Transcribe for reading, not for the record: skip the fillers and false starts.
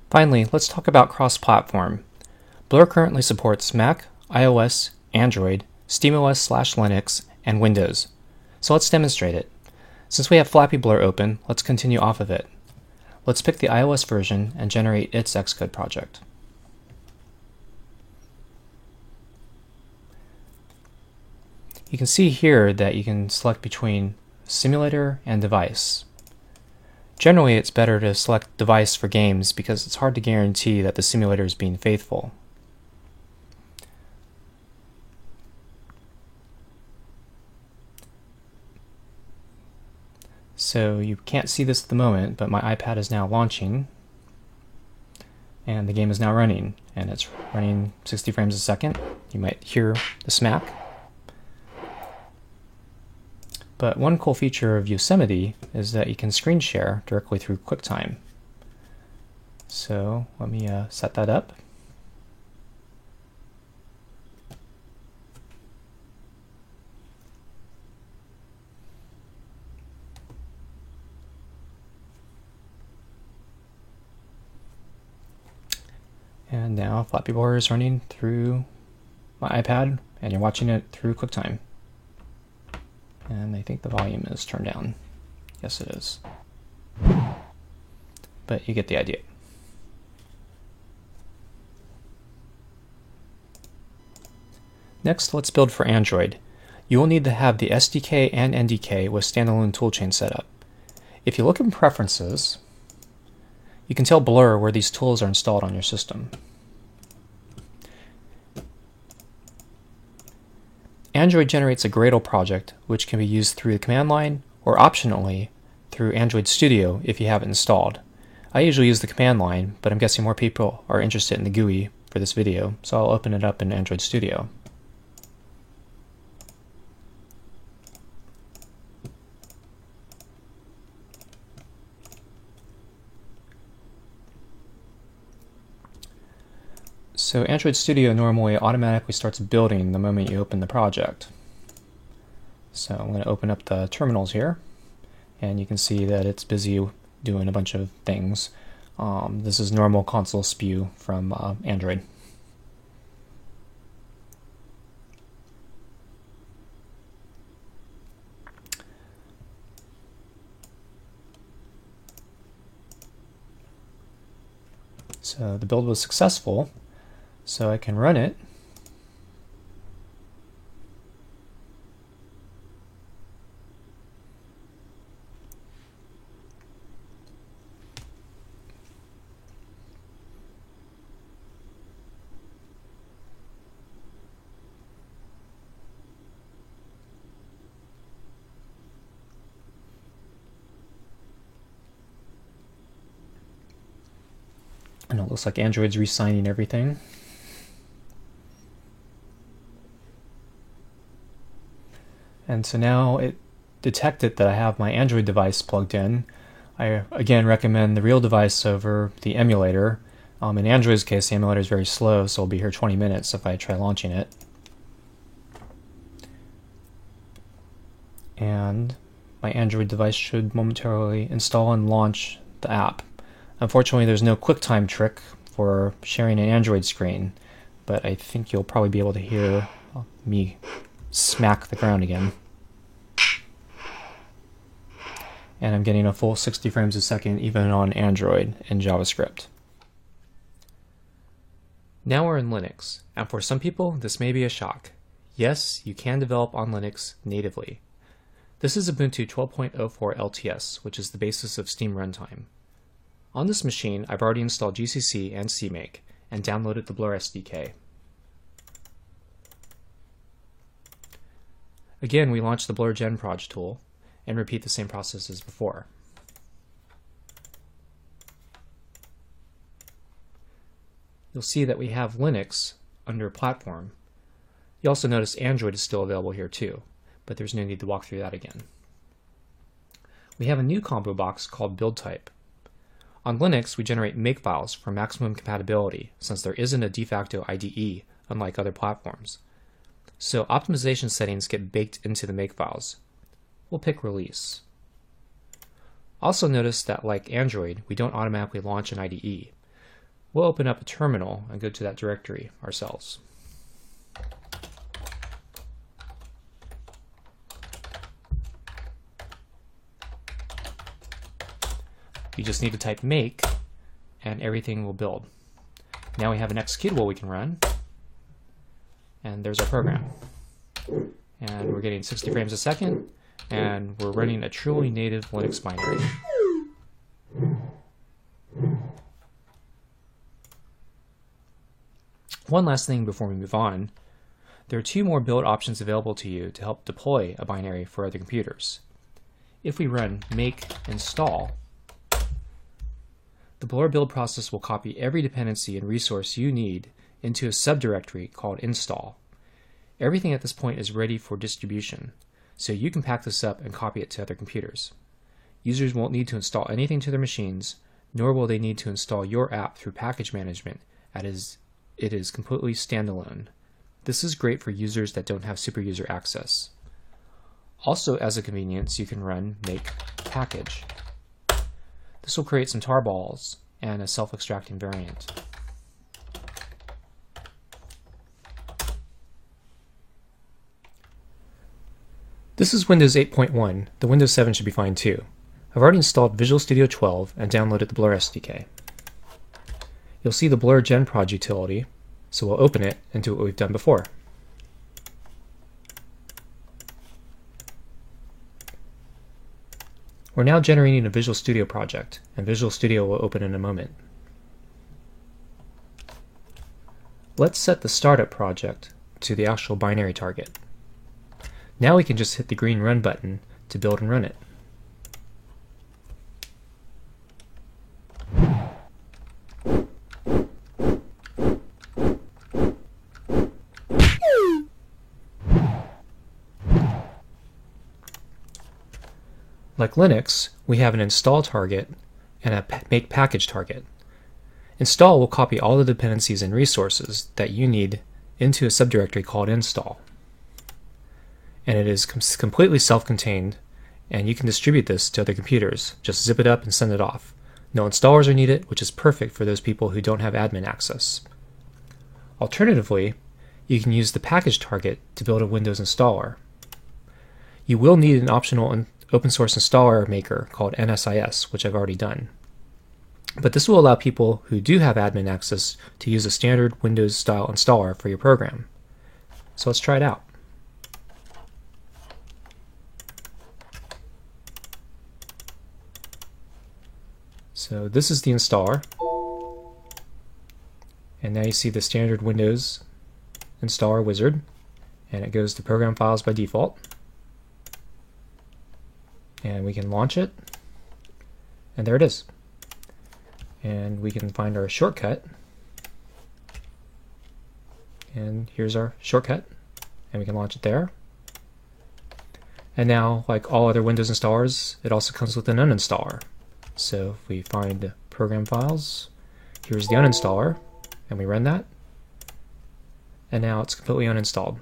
Finally, let's talk about cross-platform. Blur currently supports Mac, iOS, Android, SteamOS/Linux, and Windows. So let's demonstrate it. Since we have Flappy Blur open, let's continue off of it. Let's pick the iOS version and generate its Xcode project. You can see here that you can select between simulator and device. Generally, it's better to select device for games because it's hard to guarantee that the simulator is being faithful. So you can't see this at the moment, but my iPad is now launching and the game is now running, and it's running 60 frames a second. You might hear the smack. But one cool feature of Yosemite is that you can screen share directly through QuickTime. So let me set that up. And now Flappy Blur is running through my iPad, and you're watching it through QuickTime. And I think the volume is turned down. Yes, it is. But you get the idea. Next, let's build for Android. You will need to have the SDK and NDK with standalone toolchain set up. If you look in Preferences, you can tell Blur where these tools are installed on your system. Android generates a Gradle project, which can be used through the command line or optionally through Android Studio if you have it installed. I usually use the command line, but I'm guessing more people are interested in the GUI for this video, so I'll open it up in Android Studio. So Android Studio normally automatically starts building the moment you open the project. So I'm going to open up the terminals here, and you can see that it's busy doing a bunch of things. This is normal console spew from Android. So the build was successful. So I can run it. And it looks like Android's re-signing everything. And so now it detected that I have my Android device plugged in. I again recommend the real device over the emulator. In Android's case, the emulator is very slow, so it'll be here 20 minutes if I try launching it. And my Android device should momentarily install and launch the app. Unfortunately, there's no QuickTime trick for sharing an Android screen, but I think you'll probably be able to hear me smack the ground again. And I'm getting a full 60 frames a second even on Android in JavaScript. Now we're in Linux, and for some people this may be a shock. Yes, you can develop on Linux natively. This is Ubuntu 12.04 LTS, which is the basis of Steam Runtime. On this machine, I've already installed GCC and CMake and downloaded the Blur SDK. Again, we launch the Blur Gen Proj tool and repeat the same process as before. You'll see that we have Linux under Platform. You also notice Android is still available here too, but there's no need to walk through that again. We have a new combo box called Build Type. On Linux, we generate makefiles for maximum compatibility since there isn't a de facto IDE, unlike other platforms. So optimization settings get baked into the makefiles. We'll pick Release. Also notice that like Android, we don't automatically launch an IDE. we'll open up a terminal and go to that directory ourselves. You just need to type make and everything will build. Now we have an executable we can run, and there's our program. And we're getting 60 frames a second, and we're running a truly native Linux binary. One last thing before we move on. There are two more build options available to you to help deploy a binary for other computers. If we run make install, the Blur build process will copy every dependency and resource you need into a subdirectory called install. Everything at this point is ready for distribution, so you can pack this up and copy it to other computers. Users won't need to install anything to their machines, nor will they need to install your app through package management, as it is completely standalone. This is great for users that don't have superuser access. Also, as a convenience, you can run make package. This will create some tarballs and a self-extracting variant. This is Windows 8.1. The Windows 7 should be fine too. I've already installed Visual Studio 12 and downloaded the Blur SDK. You'll see the Blur GenProj utility, so we'll open it and do what we've done before. We're now generating a Visual Studio project, and Visual Studio will open in a moment. Let's set the startup project to the actual binary target. Now we can just hit the green Run button to build and run it. Like Linux, we have an install target and a make package target. Install will copy all the dependencies and resources that you need into a subdirectory called install. And it is completely self-contained, and you can distribute this to other computers. Just zip it up and send it off. No installers are needed, which is perfect for those people who don't have admin access. Alternatively, you can use the package target to build a Windows installer. You will need an optional open source installer maker called NSIS, which I've already done. But this will allow people who do have admin access to use a standard Windows style installer for your program. So let's try it out. So this is the installer, and now you see the standard Windows installer wizard, and it goes to program files by default. And we can launch it, and there it is. And we can find our shortcut, and here's our shortcut, and we can launch it there. And now, like all other Windows installers, it also comes with an uninstaller. So if we find program files, here's the uninstaller, and we run that, and now it's completely uninstalled.